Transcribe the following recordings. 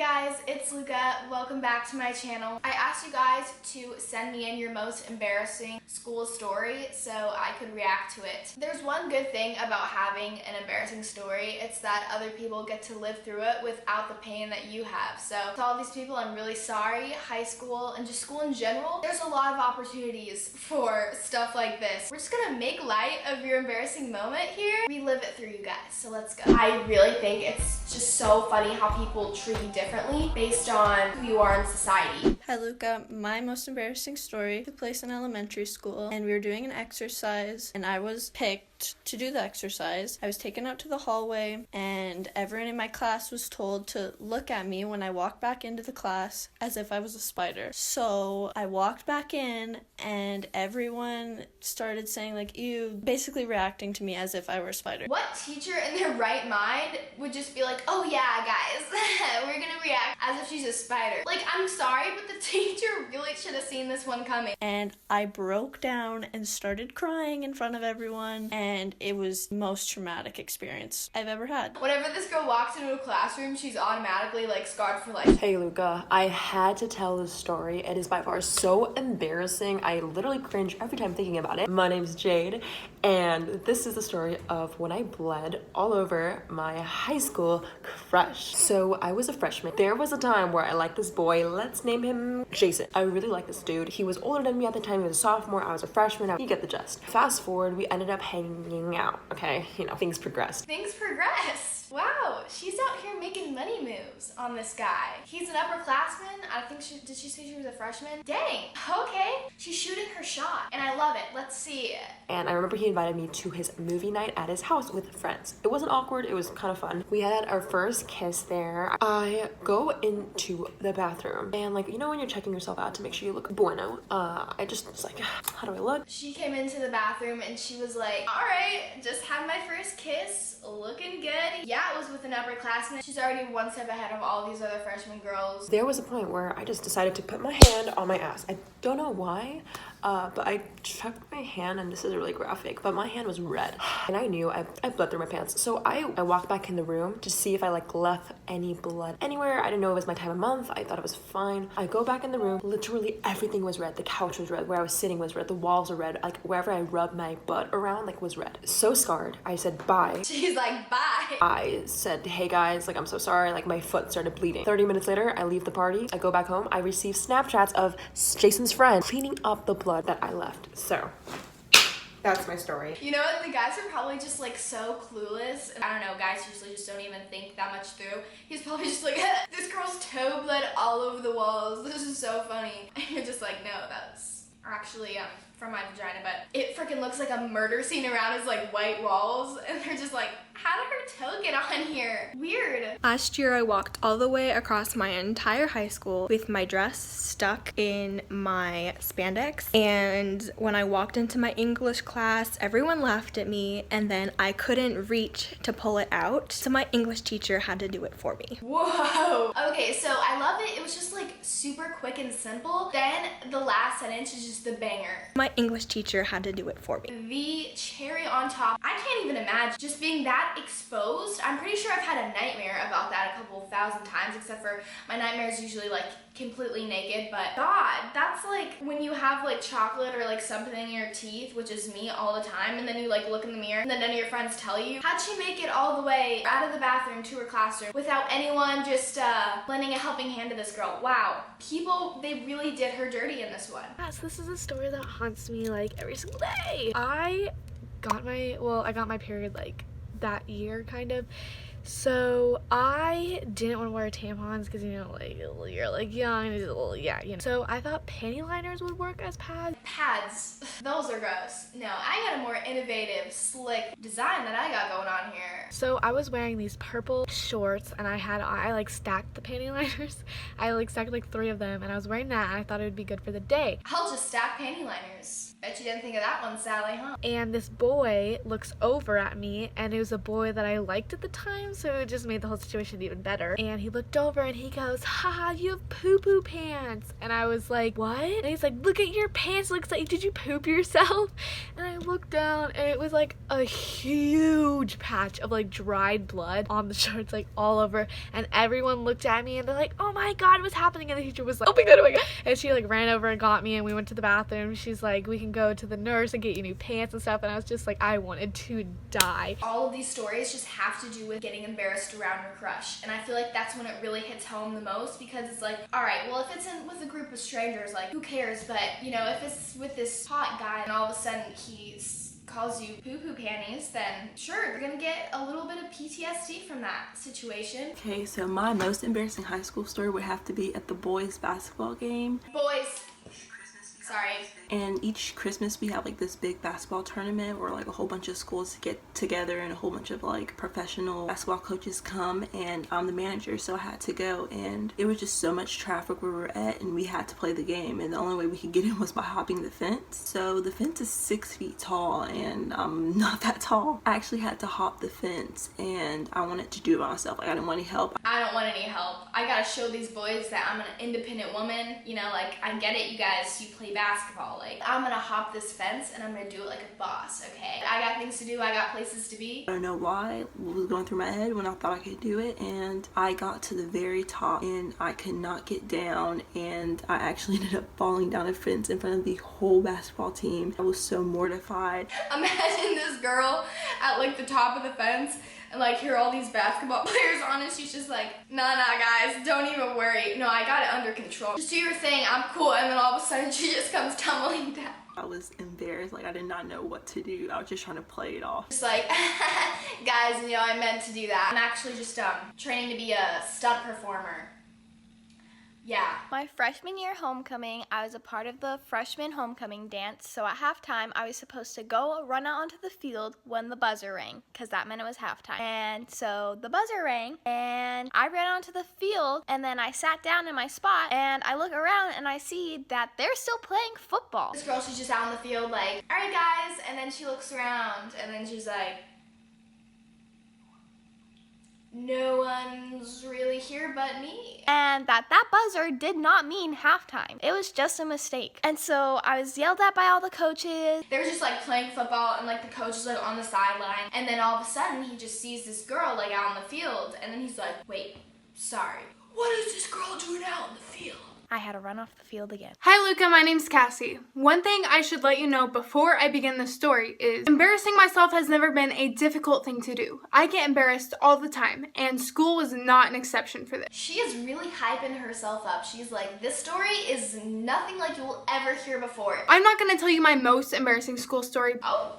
guys, it's Luca. Welcome back to my channel. I asked you guys to send me in your most embarrassing school story so I could react to it. There's one good thing about having an embarrassing story. It's that other people get to live through it without the pain that you have. So to all these people, I'm really sorry. High school and just school in general, there's a lot of opportunities for stuff like this. We're just gonna make light of your embarrassing moment here. Relive it through you guys, so let's go. I really think it's just so funny how people treat you differently based on who you are in society. Hi Luca, my most embarrassing story took place in elementary school, and we were doing an exercise and I was picked to do the exercise. I was taken out to the hallway and everyone in my class was told to look at me when I walked back into the class as if I was a spider. So I walked back in and everyone started saying like, ew, basically reacting to me as if I were a spider. What teacher in their right mind would just be like, oh yeah guys, we're gonna react as if she's a spider? Like, I'm sorry, but the teacher really should have seen this one coming. And I broke down and started crying in front of everyone, and it was the most traumatic experience I've ever had. Whenever this girl walks into a classroom, she's automatically like scarred for life. Hey Luca, I had to tell this story. It is by far so embarrassing. I literally cringe every time thinking about it. My name's Jade, and this is the story of when I bled all over my high school crush. So I was a freshman. There was a time where I liked this boy. Let's name him Jason. I really liked this dude. He was older than me at the time. He was a sophomore. I was a freshman. You get the gist. Fast forward, we ended up hanging out. Okay, you know, things progressed. Things progressed. Wow, she's out here making money moves on this guy. He's an upperclassman. I think did she say she was a freshman? Dang, okay. She's shooting her shot and I love it. Let's see it. And I remember he invited me to his movie night at his house with friends. It wasn't awkward, it was kind of fun. We had our first kiss there. I go into the bathroom and like, you know when you're checking yourself out to make sure you look bueno, I just was like, how do I look? She came into the bathroom and she was like, all right, just had my first kiss, looking good. Yeah, it was with an upperclassman. She's already one step ahead of all these other freshman girls. There was a point where I just decided to put my hand on my ass. I don't know why, but I checked my hand, and this is really graphic, but my hand was red. And I knew I bled through my pants. So I walked back in the room to see if I like left any blood anywhere. I didn't know it was my time of month. I thought it was fine. I go back in the room. Literally everything was red. The couch was red. Where I was sitting was red. The walls were red. Like wherever I rubbed my butt around, like was red. So scarred. I said bye. She's like, bye. I said, hey guys, like I'm so sorry. Like my foot started bleeding. 30 minutes later, I leave the party. I go back home. I receive Snapchats of Jason's friend cleaning up the blood that I left. So that's my story. You know what? The guys are probably just like so clueless. I don't know, guys usually just don't even think that much through. He's probably just like, this girl's toe bled all over the walls. This is so funny. And you're just like, no, that's actually from my vagina, but it freaking looks like a murder scene around his like white walls. And they're just like, how did her toe get on here? Weird. Last year I walked all the way across my entire high school with my dress stuck in my spandex, and when I walked into my English class, everyone laughed at me, and then I couldn't reach to pull it out, so my English teacher had to do it for me. Whoa. Okay, so I love it. It was just like super quick and simple. Then the last sentence is just the banger. My English teacher had to do it for me. The cherry on top. I can't even imagine just being that exposed. I'm pretty sure I've had a nightmare about that a couple thousand times, except for my nightmare is usually like completely naked. But God, that's like when you have like chocolate or like something in your teeth, which is me all the time, and then you like look in the mirror and then none of your friends tell you. How'd she make it all the way out of the bathroom to her classroom without anyone just lending a helping hand to this girl? Wow, people, they really did her dirty in this one. Yes, this is a story that haunts me like every single day. I got my period like that year kind of, so I didn't want to wear tampons because, you know, like you're like young and yeah, you know, so I thought panty liners would work as pads. Pads, those are gross. No, I got a more innovative, slick design that I got going on here. So I was wearing these purple shorts and I like stacked the panty liners. I like stacked like 3 of them, and I was wearing that, and I thought it would be good for the day. I'll just stack panty liners. Bet you didn't think of that one, Sally, huh? And this boy looks over at me, and it was a boy that I liked at the time, so it just made the whole situation even better. And he looked over and he goes, haha, you have poo-poo pants. And I was like, what? And he's like, look at your pants, look looks like, did you poop yourself? And I looked down and it was like a huge patch of like dried blood on the shorts, like all over. And everyone looked at me and they're like, oh my God, what's happening? And the teacher was like, oh my God, oh my God. And she like ran over and got me and we went to the bathroom. She's like, we can go to the nurse and get you new pants and stuff. And I was just like, I wanted to die. All of these stories just have to do with getting embarrassed around your crush. And I feel like that's when it really hits home the most, because it's like, all right, well, if it's with a group of strangers, like, who cares? But, you know, if it's with this hot guy and all of a sudden he calls you poo-poo panties, then sure, you're gonna get a little bit of PTSD from that situation. Okay, so my most embarrassing high school story would have to be at the boys' basketball game. Boys. Sorry. And each Christmas we have like this big basketball tournament where like a whole bunch of schools get together and a whole bunch of like professional basketball coaches come, and I'm the manager, so I had to go, and it was just so much traffic where we were at and we had to play the game, and the only way we could get in was by hopping the fence. So the fence is 6 feet tall and I'm not that tall. I actually had to hop the fence and I wanted to do it by myself. Like, I didn't want any help. I don't want any help. I gotta show these boys that I'm an independent woman. You know, like, I get it, you guys, you play basketball. Like, I'm gonna hop this fence and I'm gonna do it like a boss, okay? I got things to do, I got places to be. I don't know why, what was going through my head when I thought I could do it, and I got to the very top and I could not get down, and I actually ended up falling down a fence in front of the whole basketball team. I was so mortified. Imagine this girl at like the top of the fence and like hear all these basketball players on it. She's just like, nah, guys, don't even worry. No, I got it under control. Just do your thing, I'm cool. And then all of a sudden she just comes tumbling down. I was embarrassed, like I did not know what to do. I was just trying to play it off. Just like, guys, you know, I meant to do that. I'm actually just training to be a stunt performer. Yeah. My freshman year homecoming, I was a part of the freshman homecoming dance, so at halftime I was supposed to go run out onto the field when the buzzer rang, because that meant it was halftime. And so the buzzer rang, and I ran onto the field, and then I sat down in my spot, and I look around and I see that they're still playing football. This girl, she's just out in the field like, all right, guys, and then she looks around, and then she's like, no one's really here but me. And that buzzer did not mean halftime. It was just a mistake. And so I was yelled at by all the coaches. They were just like playing football, and like the coach was like on the sideline, and then all of a sudden he just sees this girl like out in the field, and then he's like, wait, sorry, what is this girl doing out in the field? I had to run off the field again. Hi Luca, my name's Cassie. One thing I should let you know before I begin the story is embarrassing myself has never been a difficult thing to do. I get embarrassed all the time, and school was not an exception for this. She is really hyping herself up. She's like, this story is nothing like you will ever hear before. I'm not going to tell you my most embarrassing school story. Oh.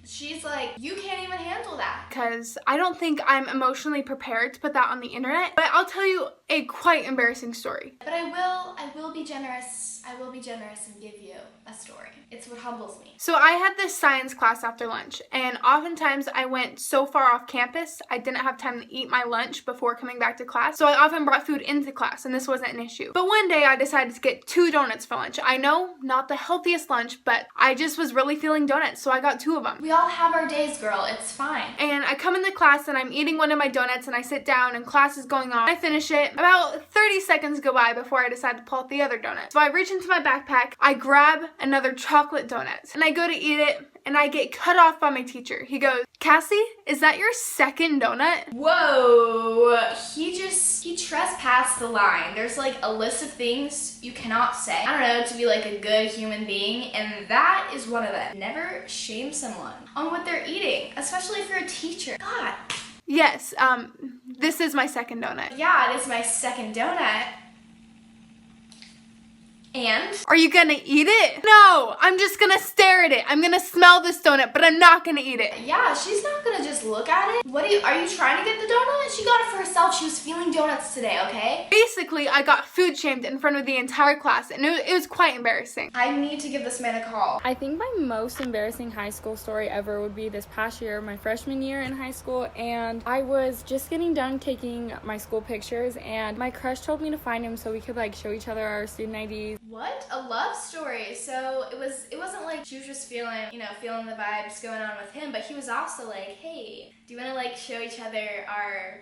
She's like, you can't even handle that. Because I don't think I'm emotionally prepared to put that on the internet. But I'll tell you a quite embarrassing story. But I will be generous. I will be generous and give you a story. It's what humbles me. So I had this science class after lunch, and oftentimes I went so far off campus, I didn't have time to eat my lunch before coming back to class. So I often brought food into class, and this wasn't an issue. But one day I decided to get 2 donuts for lunch. I know, not the healthiest lunch, but I just was really feeling donuts, so I got 2 of them. We all have our days, girl. It's fine. And I come into class and I'm eating one of my donuts, and I sit down and class is going on. I finish it. About 30 seconds go by before I decide to pull out the other donut. So I reach into my backpack, I grab another chocolate donut, and I go to eat it, and I get cut off by my teacher. He goes, Cassie, is that your second donut? Whoa, he trespassed the line. There's like a list of things you cannot say, I don't know, to be like a good human being, and that is one of them. Never shame someone on what they're eating, especially if you're a teacher. God. Yes, this is my second donut. Yeah, it is my second donut. And? Are you gonna eat it? No, I'm just gonna stare at it. I'm gonna smell this donut, but I'm not gonna eat it. Yeah, she's not gonna just look at it. Are you trying to get the donut? She got it for herself. She was feeling donuts today, okay? Basically, I got food shamed in front of the entire class, and it was quite embarrassing. I need to give this man a call. I think my most embarrassing high school story ever would be this past year, my freshman year in high school, and I was just getting done taking my school pictures, and my crush told me to find him so we could like show each other our student IDs. What? A love story. So it wasn't like she was just feeling the vibes going on with him, but he was also like, hey, do you want to like show each other our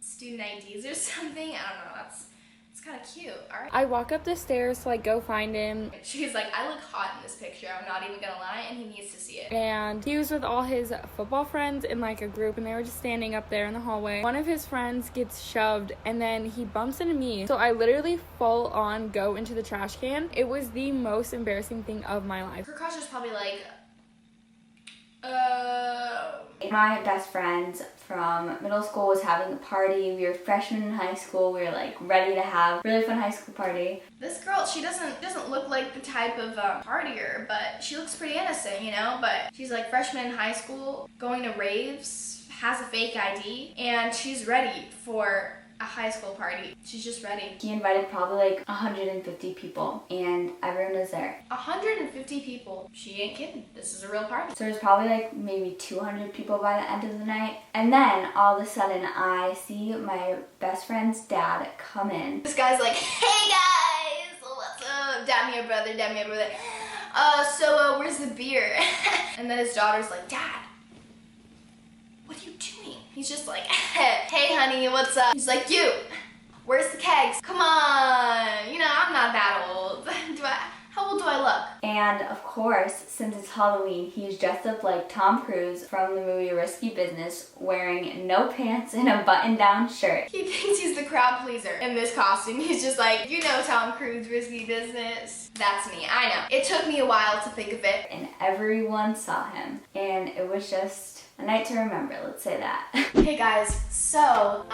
student IDs or something? I don't know. That's It's kind of cute, alright? I walk up the stairs to like go find him. She's like, I look hot in this picture, I'm not even gonna lie, and he needs to see it. And he was with all his football friends in like a group, and they were just standing up there in the hallway. One of his friends gets shoved, and then he bumps into me. So I literally full on go into the trash can. It was the most embarrassing thing of my life. Her crush was probably like, My best friends from middle school was having a party. We were freshmen in high school. We were like ready to have a really fun high school party. This girl, she doesn't look like the type of partier, but she looks pretty innocent, you know? But she's like freshman in high school, going to raves, has a fake ID, and she's ready for a high school party. She's just ready. He invited probably like 150 people, and everyone was there. 150 people. She ain't kidding. This is a real party. So there's probably like maybe 200 people by the end of the night. And then all of a sudden I see my best friend's dad come in. This guy's like, hey guys, what's up? Damn your brother, damn your brother. So where's the beer? And then his daughter's like, Dad, what are you doing? He's just like, hey honey, what's up? He's like, you, where's the kegs? Come on, you know, I'm not that old. How old do I look? And of course, since it's Halloween, he's dressed up like Tom Cruise from the movie Risky Business, wearing no pants and a button-down shirt. He thinks he's the crowd pleaser in this costume. He's just like, you know Tom Cruise, Risky Business. That's me, I know. It took me a while to think of it. And everyone saw him. And it was just a night to remember, let's say that. Hey guys, so,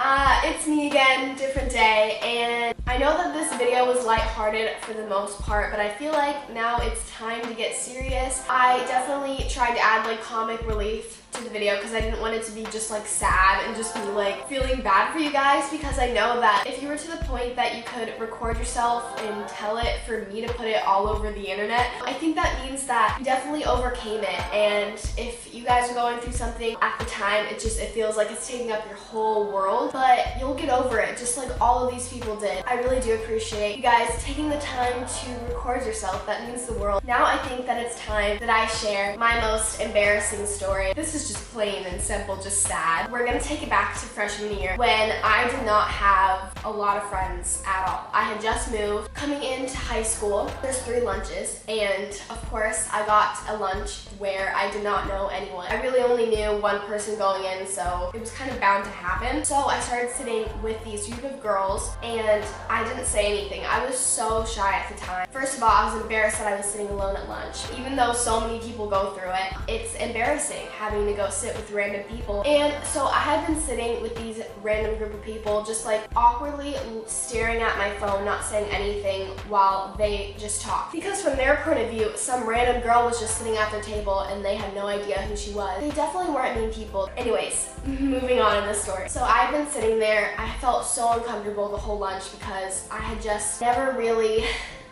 it's me again, different day, and I know that this video was lighthearted for the most part, but I feel like now it's time to get serious. I definitely tried to add like comic relief to the video because I didn't want it to be just like sad and just be like feeling bad for you guys, because I know that if you were to the point that you could record yourself and tell it for me to put it all over the internet, I think that means that you definitely overcame it. And if you guys are going through something at the time, it feels like it's taking up your whole world, but you'll get over it just like all of these people did. I really do appreciate you guys taking the time to record yourself. That means the world. Now I think that it's time that I share my most embarrassing story. This is just plain and simple, just sad. We're gonna take it back to freshman year when I did not have a lot of friends at all. I had just moved. Coming into high school, there's 3 lunches, and of course I got a lunch where I did not know anyone. I really only knew one person going in, so it was kind of bound to happen. So I started sitting with these group of girls, and I didn't say anything. I was so shy at the time. First of all, I was embarrassed that I was sitting alone at lunch. Even though so many people go through it, it's embarrassing having to go sit with random people. And so I had been sitting with these random group of people, just like awkwardly staring at my phone, not saying anything while they just talked. Because from their point of view, some random girl was just sitting at their table and they had no idea who she was. They definitely weren't mean people. Anyways, moving on in this story. So I've been sitting there, I felt so uncomfortable the whole lunch because I had just never really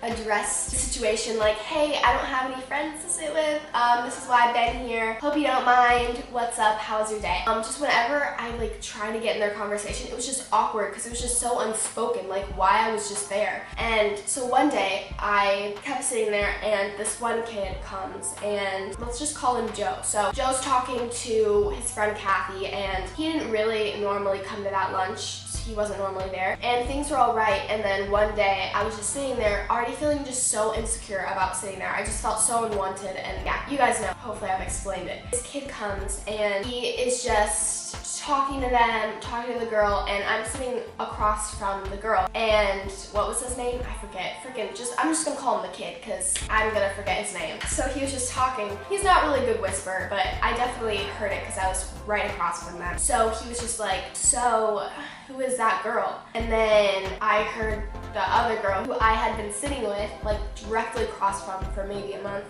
addressed the situation like, hey, I don't have any friends to sit with, this is why I've been here, hope you don't mind, what's up, how's your day? Just whenever I like trying to get in their conversation, it was just awkward because it was just so unspoken, like why I was just there. And so one day I kept sitting there and this one kid comes, and let's just call him Joe. So Joe's talking to his friend Kathy, and he didn't really normally come to that lunch. He wasn't normally there, and things were all right. And then one day I was just sitting there already feeling just so insecure about sitting there. I just felt so unwanted, and yeah, you guys know, hopefully I've explained it. This kid comes and he is just talking to them, talking to the girl, and I'm sitting across from the girl. And what was his name? I forget. I'm just gonna call him the kid because I'm gonna forget his name. So he was just talking. He's not really a good whisperer, but I definitely heard it because I was right across from them. So he was just like, so who is that girl? And then I heard the other girl who I had been sitting with, like directly across from for maybe a month,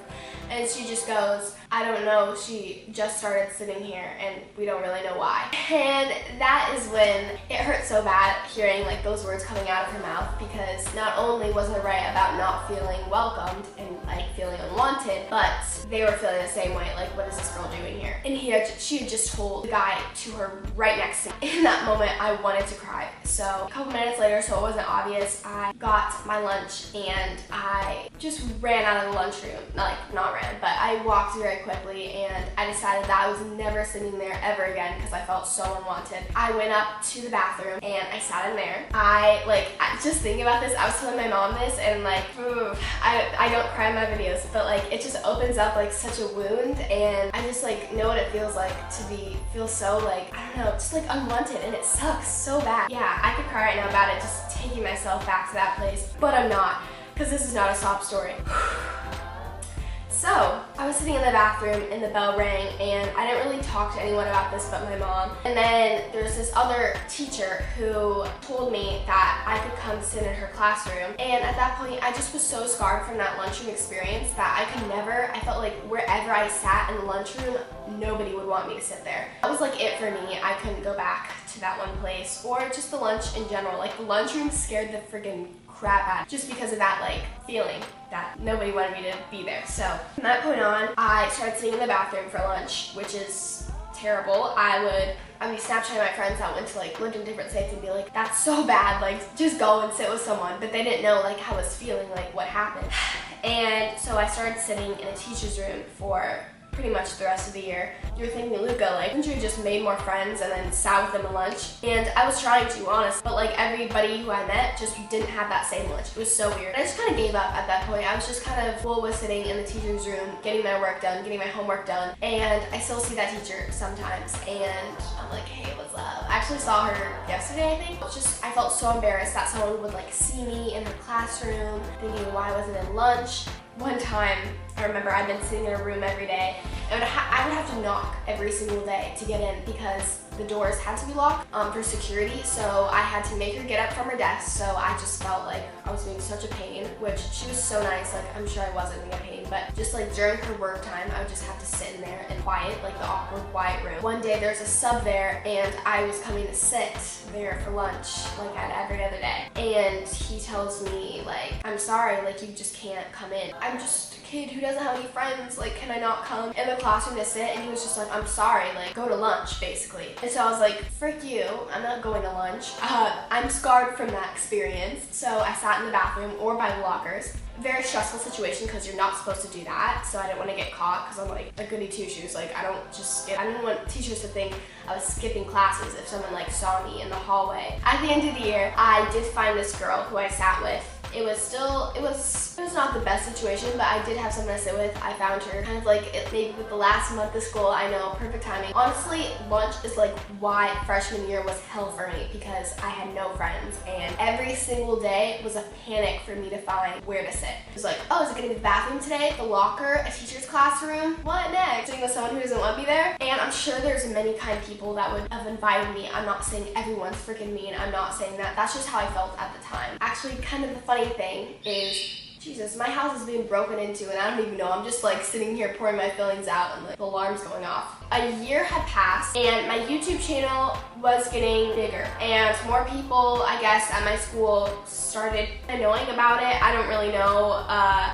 and she just goes, I don't know, she just started sitting here and we don't really know why. And that is when it hurt so bad hearing like those words coming out of her mouth, because not only was I right about not feeling welcomed and like feeling unwanted, but they were feeling the same way, like what is this girl doing here? And she had just told the guy to her right next to me. In that moment I wanted to cry So a couple minutes later, so it wasn't obvious, I got my lunch and I just ran out of the lunchroom. Like, not ran, but I walked very quickly, and I decided that I was never sitting there ever again because I felt so unwanted. I went up to the bathroom and I sat in there. Just thinking about this, I was telling my mom this, and like, I don't cry in my videos, but like, it just opens up like such a wound, and I just like know what it feels like to feel so like, I don't know, just like unwanted, and it sucks so bad. Yeah, I could cry right now about it, just taking myself back to that place, but I'm not, because this is not a sob story. So, I was sitting in the bathroom and the bell rang, and I didn't really talk to anyone about this but my mom. And then there's this other teacher who told me that I could come sit in her classroom. And at that point, I just was so scarred from that lunchroom experience that I felt like wherever I sat in the lunchroom, nobody would want me to sit there. That was like it for me. I couldn't go back to that one place, or just the lunch in general. Like, the lunchroom scared the friggin' crap out, just because of that like feeling that nobody wanted me to be there. So from that point on, I started sitting in the bathroom for lunch, which is terrible. I'd be Snapchatting my friends that lived in different states and be like, that's so bad, like just go and sit with someone, but they didn't know like how I was feeling, like what happened. And so I started sitting in a teacher's room for pretty much the rest of the year. You're thinking, Luca, like, couldn't you just made more friends and then sat with them at lunch? And I was trying to, honest, but like everybody who I met just didn't have that same lunch. It was so weird. I just kind of gave up at that point. I was just kind of full with sitting in the teacher's room, getting my work done, getting my homework done, and I still see that teacher sometimes, and I'm like, hey, what's up? I actually saw her yesterday, I think. I felt so embarrassed that someone would like see me in her classroom, thinking why I wasn't in lunch. One time, I remember I'd been sitting in a room every day, and I would have to knock every single day to get in because the doors had to be locked for security, so I had to make her get up from her desk, so I just felt like I was being such a pain, which she was so nice, like I'm sure I wasn't being a pain, but just like during her work time, I would just have to sit in there and quiet, like the awkward quiet room. One day there's a sub there, and I was coming to sit there for lunch, like at every other day, and he tells me like, I'm sorry, like you just can't come in. I'm just a kid who doesn't have any friends, like can I not come in the classroom to sit? And he was just like, I'm sorry, like go to lunch, basically. And so I was like, frick you, I'm not going to lunch. I'm scarred from that experience. So I sat in the bathroom or by the lockers. Very stressful situation because you're not supposed to do that. So I didn't want to get caught because I'm like a goody two-shoes. Like I didn't want teachers to think I was skipping classes if someone like saw me in the hallway. At the end of the year, I did find this girl who I sat with. It was not the best situation, but I did have someone to sit with. I found her kind of like maybe with the last month of school. I know, perfect timing. Honestly, lunch is like why freshman year was hell for me, because I had no friends, and every single day was a panic for me to find where to sit. It was like, oh, is it gonna be the bathroom today, the locker, a teacher's classroom? What next? Sitting with someone who doesn't want to be there? And I'm sure there's many kind people that would have invited me. I'm not saying everyone's freaking mean. I'm not saying that. That's just how I felt at the time. Actually, kind of the funny thing is, Jesus, my house is being broken into and I don't even know. I'm just like sitting here pouring my feelings out and like the alarm's going off. A year had passed and my YouTube channel was getting bigger and more people, I guess, at my school started knowing about it. I don't really know.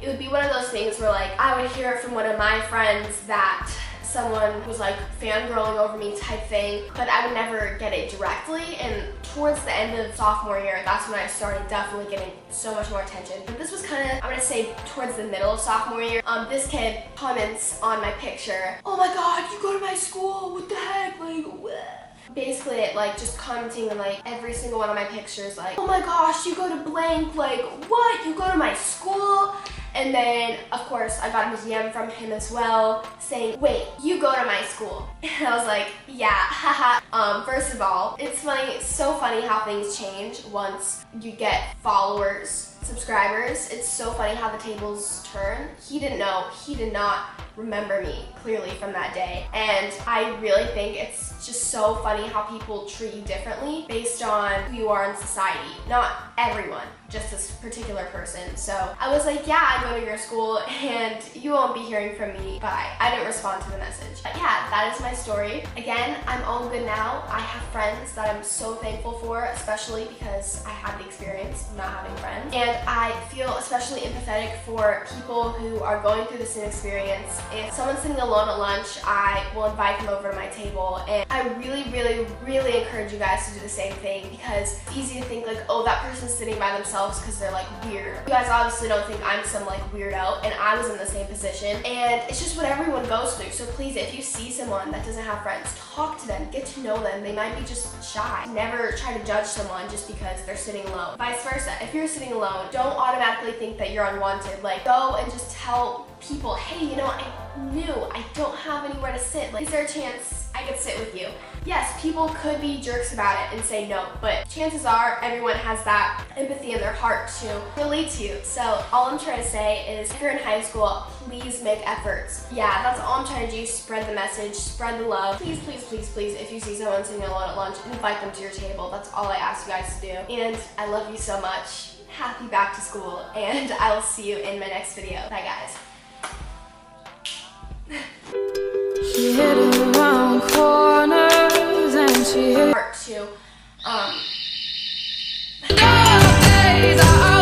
It would be one of those things where like I would hear from one of my friends that someone was like fangirling over me type thing, but I would never get it directly. And towards the end of sophomore year, that's when I started definitely getting so much more attention. But this was kind of, I'm gonna say towards the middle of sophomore year. This kid comments on my picture, oh my god, you go to my school, what the heck, like what? Basically like just commenting on like every single one of my pictures, like, oh my gosh, you go to blank, like what, you go to my school? And then, of course, I got a DM from him as well saying, wait, you go to my school? And I was like, yeah, haha. First of all, it's funny, so funny how things change once you get followers, subscribers. It's so funny how the tables turn. He didn't know, he did not remember me clearly from that day. And I really think it's just so funny how people treat you differently based on who you are in society. Not everyone, just this particular person. So I was like, yeah, I go to your school and you won't be hearing from me. But I didn't respond to the message. But yeah, that is my story. Again, I'm all good now. I have friends that I'm so thankful for, especially because I had the experience of not having friends. And I feel especially empathetic for people who are going through the same experience if someone's sitting alone at lunch, I will invite them over to my table, and I really encourage you guys to do the same thing, because it's easy to think like, oh, that person's sitting by themselves because they're like weird. You guys obviously don't think I'm some like weirdo, and I was in the same position, and it's just what everyone goes through. So please, if you see someone that doesn't have friends, talk to them, get to know them. They might be just shy. Never try to judge someone just because they're sitting alone. Vice versa, if you're sitting alone, don't automatically think that you're unwanted. Like, go and just tell people, hey, you know, I'm new, I don't have anywhere to sit. Like, is there a chance I could sit with you? Yes, people could be jerks about it and say no, but chances are everyone has that empathy in their heart to relate to you. So all I'm trying to say is, if you're in high school, please make efforts. Yeah, that's all I'm trying to do. Spread the message, spread the love. Please, please, please, please, if you see someone sitting alone at lunch, invite them to your table. That's all I ask you guys to do. And I love you so much. Happy back to school, and I will see you in my next video. Bye, guys. She hid around corners and she hid Part 2. Those days are